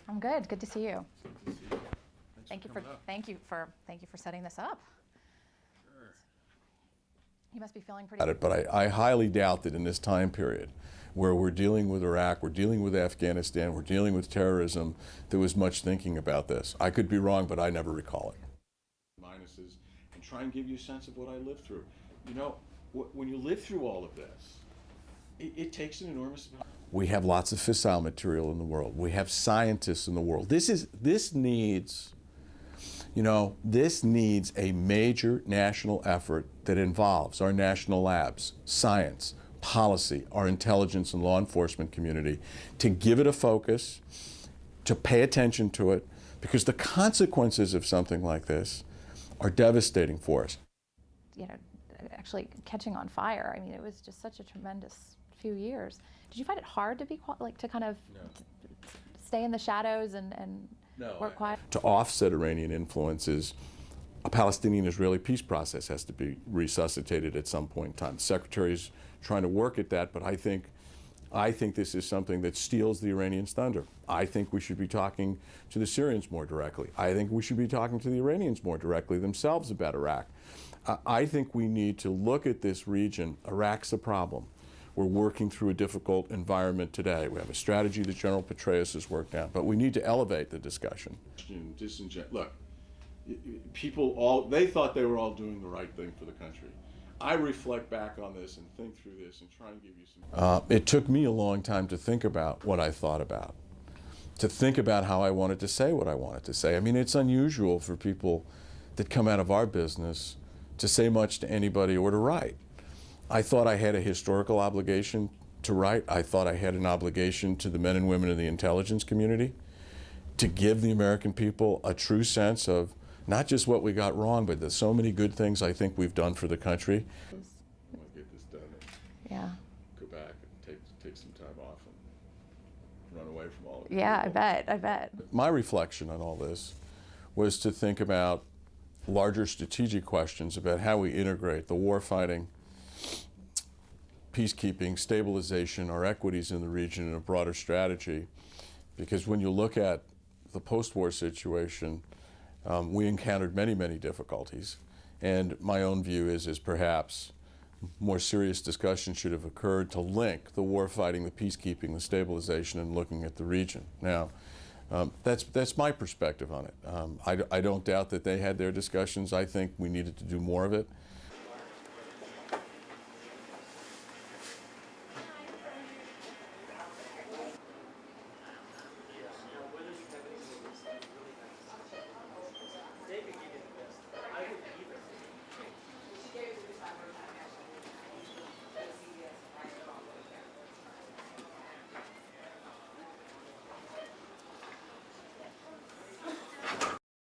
I'm good. Good to see you. Good to see you. Thank you for setting this up. Sure. You must be feeling pretty. But I highly doubt that in this time period, where we're dealing with Iraq, we're dealing with Afghanistan, we're dealing with terrorism, there was much thinking about this. I could be wrong, but I never recall it. Minuses, and try and give you a sense of what I lived through. You know, when you live through all of this, it takes an enormous amount. We have lots of fissile material in the world. We have scientists in the world. This needs a major national effort that involves our national labs, science, policy, our intelligence and law enforcement community, to give it a focus, to pay attention to it, because the consequences of something like this are devastating for us. You know, actually catching on fire. I mean, it was just such a tremendous few years. Did you find it hard to be to kind of stay in the shadows and work quiet? To offset Iranian influences, a Palestinian-Israeli peace process has to be resuscitated at some point in time. The Secretary's trying to work at that, but I think this is something that steals the Iranians' thunder. I think we should be talking to the Syrians more directly. I think we should be talking to the Iranians more directly themselves about Iraq. I think we need to look at this region. Iraq's a problem. We're working through a difficult environment today. We have a strategy that General Petraeus has worked out, but we need to elevate the discussion. Look, they thought they were all doing the right thing for the country. I reflect back on this and think through this and try and give you some... It took me a long time to think about what I thought about, to think about how I wanted to say what I wanted to say. I mean, it's unusual for people that come out of our business to say much to anybody or to write. I thought I had a historical obligation to write. I thought I had an obligation to the men and women of the intelligence community to give the American people a true sense of not just what we got wrong, but there's so many good things I think we've done for the country. I want to get this done and go back and take some time off and run away from all of it. Yeah, I bet. My reflection on all this was to think about larger strategic questions about how we integrate the warfighting, peacekeeping, stabilization, our equities in the region in a broader strategy. Because when you look at the post-war situation, we encountered many, many difficulties. And my own view is perhaps more serious discussion should have occurred to link the warfighting, the peacekeeping, the stabilization, and looking at the region. Now, that's my perspective on it. I don't doubt that they had their discussions. I think we needed to do more of it.